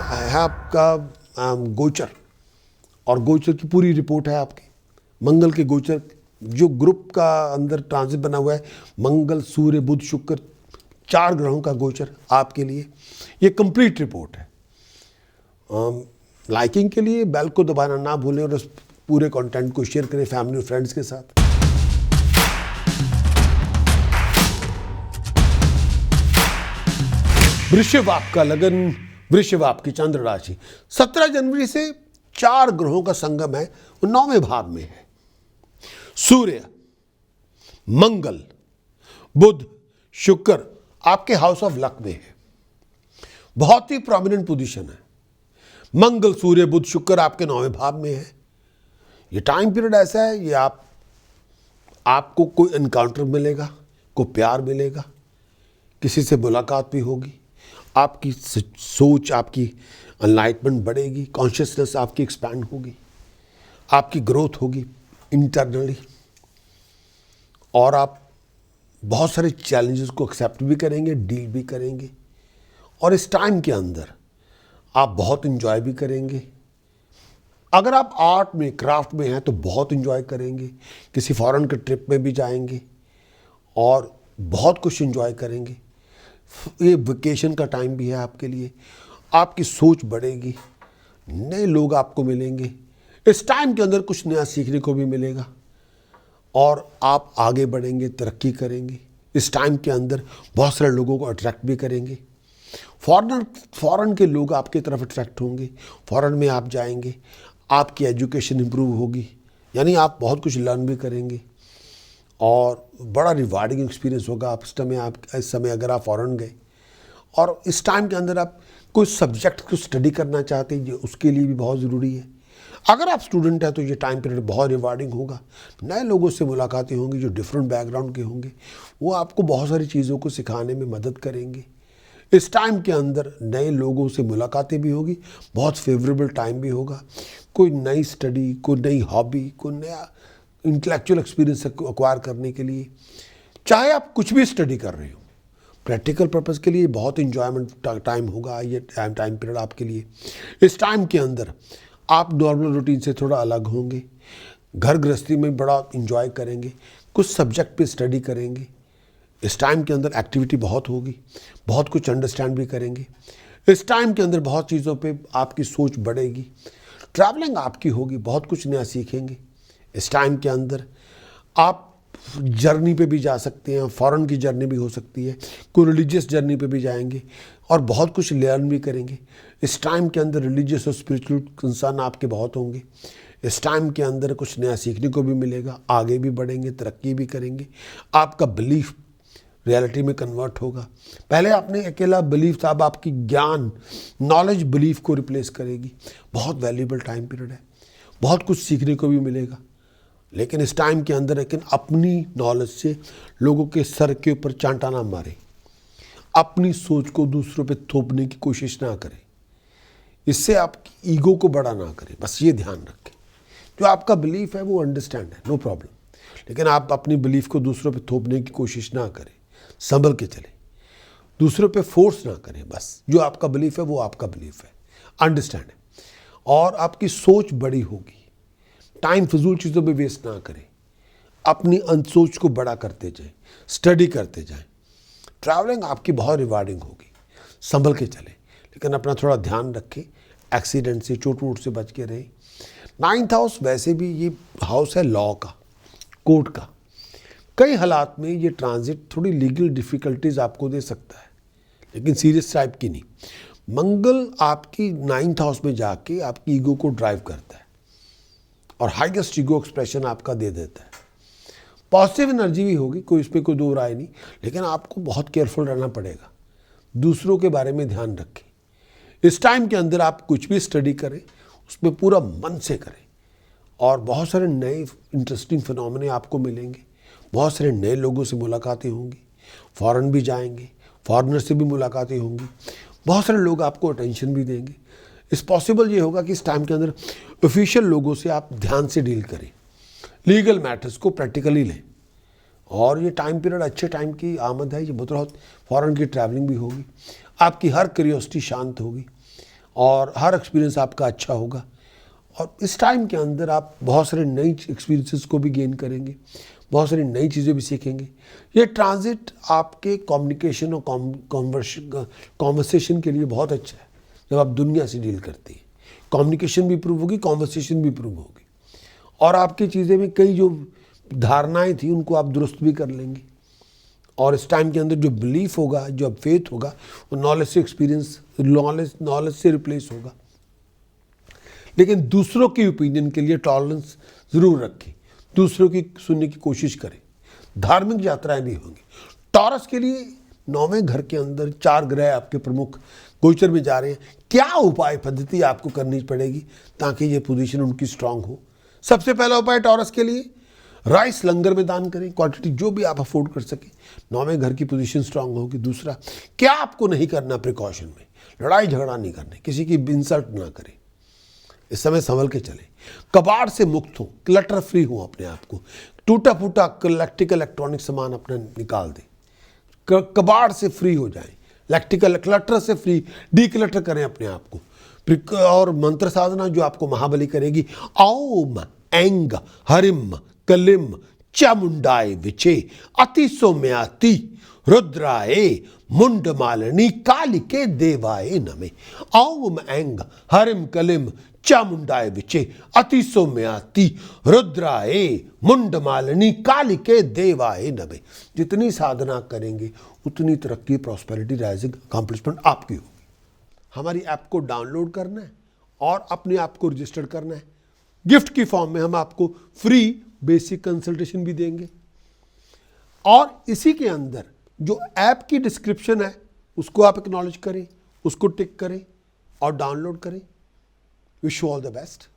है आपका गोचर, और गोचर की पूरी रिपोर्ट है आपकी। मंगल के गोचर जो ग्रुप का अंदर ट्रांजिट बना हुआ है, मंगल सूर्य बुध शुक्र 4 ग्रहों का गोचर आपके लिए, ये कंप्लीट रिपोर्ट है। लाइकिंग के लिए बेल को दबाना ना भूलें और उस पूरे कंटेंट को शेयर करें फैमिली और फ्रेंड्स के साथ। वृषभ आपका लगन, वृषभ आपकी चंद्र राशि। 17 जनवरी से 4 ग्रहों का संगम है, वो 9वें भाव में है। सूर्य, मंगल, बुध, शुक्र आपके हाउस ऑफ लक में है, बहुत ही प्रोमिनेंट पोजीशन है। मंगल सूर्य बुध शुक्र आपके 9वें भाव में है। ये टाइम पीरियड ऐसा है, ये आपको कोई एनकाउंटर मिलेगा, कोई प्यार मिलेगा, किसी से मुलाकात भी होगी, आपकी सोच, आपकी एनलाइटमेंट बढ़ेगी, कॉन्शियसनेस आपकी एक्सपैंड होगी, आपकी ग्रोथ होगी इंटरनली, और आप बहुत सारे चैलेंजेस को एक्सेप्ट भी करेंगे, डील भी करेंगे, और इस टाइम के अंदर आप बहुत इंजॉय भी करेंगे। अगर आप आर्ट में, क्राफ्ट में हैं तो बहुत इंजॉय करेंगे, किसी फॉरेन के ट्रिप में भी जाएंगे और बहुत कुछ इंजॉय करेंगे। ये वेकेशन का टाइम भी है आपके लिए, आपकी सोच बढ़ेगी, नए लोग आपको मिलेंगे, इस टाइम के अंदर कुछ नया सीखने को भी मिलेगा और आप आगे बढ़ेंगे, तरक्की करेंगे। इस टाइम के अंदर बहुत सारे लोगों को अट्रैक्ट भी करेंगे। फॉरेन के लोग आपकी तरफ अट्रैक्ट होंगे, फॉरेन में आप जाएंगे, आपकी एजुकेशन इंप्रूव होगी, यानी आप बहुत कुछ लर्न भी करेंगे और बड़ा रिवार्डिंग एक्सपीरियंस होगा आप इस समय अगर आप फॉरेन गए। और इस टाइम के अंदर आप कोई सब्जेक्ट को स्टडी करना चाहते हैं, उसके लिए भी बहुत ज़रूरी है। अगर आप स्टूडेंट हैं तो ये टाइम पीरियड बहुत रिवार्डिंग होगा, नए लोगों से मुलाकातें होंगी जो डिफरेंट बैकग्राउंड के होंगे, वो आपको बहुत सारी चीज़ों को सिखाने में मदद करेंगे। इस टाइम के अंदर नए लोगों से मुलाकातें भी होगी, बहुत फेवरेबल टाइम भी होगा। कोई नई स्टडी, कोई नई हॉबी, कोई नया इंटेलेक्चुअल एक्सपीरियंस एक्वायर करने के लिए, चाहे आप कुछ भी स्टडी कर रहे हो, प्रैक्टिकल पर्पस के लिए बहुत इंजॉयमेंट टाइम होगा ये टाइम पीरियड आपके लिए। इस टाइम के अंदर आप नॉर्मल रूटीन से थोड़ा अलग होंगे, घर गृहस्थी में बड़ा इंजॉय करेंगे, कुछ सब्जेक्ट पे स्टडी करेंगे। इस टाइम के अंदर एक्टिविटी बहुत होगी, बहुत कुछ अंडरस्टैंड भी करेंगे। इस टाइम के अंदर बहुत चीज़ों पे आपकी सोच बढ़ेगी, ट्रैवलिंग आपकी होगी, बहुत कुछ नया सीखेंगे। इस टाइम के अंदर आप जर्नी पे भी जा सकते हैं, फॉरेन की जर्नी भी हो सकती है, कोई रिलीजियस जर्नी पे भी जाएंगे और बहुत कुछ लर्न भी करेंगे। इस टाइम के अंदर रिलीजियस और स्पिरिचुअल इंसान आपके बहुत होंगे। इस टाइम के अंदर कुछ नया सीखने को भी मिलेगा, आगे भी बढ़ेंगे, तरक्की भी करेंगे, आपका बिलीफ रियलिटी में कन्वर्ट होगा। पहले आपने अकेला बिलीफ था, अब आपकी ज्ञान, नॉलेज बिलीफ को रिप्लेस करेगी। बहुत वैल्यूएबल टाइम पीरियड है, बहुत कुछ सीखने को भी मिलेगा। लेकिन इस टाइम के अंदर अपनी नॉलेज से लोगों के सर के ऊपर चांटा ना मारे, अपनी सोच को दूसरों पे थोपने की कोशिश ना करें, इससे आपकी ईगो को बड़ा ना करें। बस ये ध्यान रखें, जो आपका बिलीफ है वो अंडरस्टैंड है, नो प्रॉब्लम, लेकिन आप अपनी बिलीफ को दूसरों पे थोपने की कोशिश ना करें, संभल के चलें, दूसरों पे फोर्स ना करें। बस जो आपका बिलीफ है वो आपका बिलीफ है, अंडरस्टैंड है, और आपकी सोच बड़ी होगी। टाइम फिजूल चीज़ों में वेस्ट ना करें, अपनी सोच को बड़ा करते जाएं, स्टडी करते जाएं। ट्रैवलिंग आपकी बहुत रिवार्डिंग होगी, संभल के चलें, लेकिन अपना थोड़ा ध्यान रखें, एक्सीडेंट से, चोट वोट से बच के रहें। 9th हाउस वैसे भी ये हाउस है लॉ का, कोर्ट का। कई हालात में ये ट्रांजिट थोड़ी लीगल डिफ़िकल्टीज आपको दे सकता है, लेकिन सीरियस टाइप की नहीं। मंगल आपकी 9th हाउस में जाके आपकी ईगो को ड्राइव करता है और हाईएस्ट ईगो एक्सप्रेशन आपका दे देता है। पॉजिटिव एनर्जी भी होगी, कोई इस पर कोई दो राय नहीं, लेकिन आपको बहुत केयरफुल रहना पड़ेगा, दूसरों के बारे में ध्यान रखें। इस टाइम के अंदर आप कुछ भी स्टडी करें, उसमें पूरा मन से करें, और बहुत सारे नए इंटरेस्टिंग फिनोमेने आपको मिलेंगे, बहुत सारे नए लोगों से मुलाकातें होंगी, फॉरेन भी जाएंगे, फॉरेनर से भी मुलाकातें होंगी, बहुत सारे लोग आपको अटेंशन भी देंगे। इस पॉसिबल ये होगा कि इस टाइम के अंदर ऑफिशियल लोगों से आप ध्यान से डील करें, लीगल मैटर्स को प्रैक्टिकली लें, और ये टाइम पीरियड अच्छे टाइम की आमद है। ये बहुत फॉरेन की ट्रैवलिंग भी होगी, आपकी हर क्यूरियोसिटी शांत होगी, और हर एक्सपीरियंस आपका अच्छा होगा। और इस टाइम के अंदर आप बहुत सारे नई एक्सपीरियंसेस को भी गेन करेंगे, बहुत सारी नई चीज़ें भी सीखेंगे। ये ट्रांजिट आपके कम्युनिकेशन और कॉन्वर्सेशन के लिए बहुत अच्छा है। जब आप दुनिया से डील करते हैं, कम्युनिकेशन भी इम्प्रूव होगी, कॉन्वर्सेशन भी इम्प्रूव होगी, और आपकी चीज़ें में कई जो धारणाएं थी उनको आप दुरुस्त भी कर लेंगे। और इस टाइम के अंदर जो बिलीफ होगा, जो फेथ होगा, वो नॉलेज से एक्सपीरियंस, नॉलेज से रिप्लेस होगा। लेकिन दूसरों की ओपिनियन के लिए टॉलरेंस ज़रूर रखें, दूसरों की सुनने की कोशिश करें। धार्मिक यात्राएं भी होंगी। टॉरस के लिए 9वें घर के अंदर 4 ग्रह आपके प्रमुख गोचर में जा रहे हैं। क्या उपाय पद्धति आपको करनी पड़ेगी ताकि ये पोजीशन उनकी स्ट्रांग हो? सबसे पहला उपाय टॉरस के लिए, राइस लंगर में दान करें, क्वांटिटी जो भी आप अफोर्ड कर सकें। 9वें घर की पोजीशन स्ट्रांग होगी। दूसरा, क्या आपको नहीं करना प्रिकॉशन में, लड़ाई झगड़ा नहीं करना, किसी की इंसल्ट ना करें, इस समय संभल के चलें। कबाड़ से मुक्त हो, क्लटर फ्री हो, अपने आप को टूटा फूटा इलेक्ट्रिकल इलेक्ट्रॉनिक सामान अपना निकाल दें, कबाड़ से फ्री हो जाएं, इलेक्ट्रिकल क्लटर से फ्री, डीक्लटर करें अपने आप को। और मंत्र साधना जो आपको महाबली करेगी, ओम ऐंग हरिम कलिम चामुंडाय विचे अति सौम्याति रुद्राए मुंडमालिनी कालिके देवाय नमे। ओम ऐंग हरिम कलिम चामुंडाय विचे अति सौम्याति रुद्राए मुंडमालिनी कालिके देवाय नमे। जितनी साधना करेंगे उतनी तरक्की, प्रॉस्पेरिटी, राइजिंग, अकम्प्लिशमेंट आपकी होगी। हमारी ऐप को डाउनलोड करना है और अपने आप को रजिस्टर करना है। गिफ्ट की फॉर्म में हम आपको फ्री बेसिक कंसल्टेशन भी देंगे। और इसी के अंदर जो ऐप की डिस्क्रिप्शन है उसको आप एक्नॉलेज करें, उसको टिक करें और डाउनलोड करें। Wish you all the best.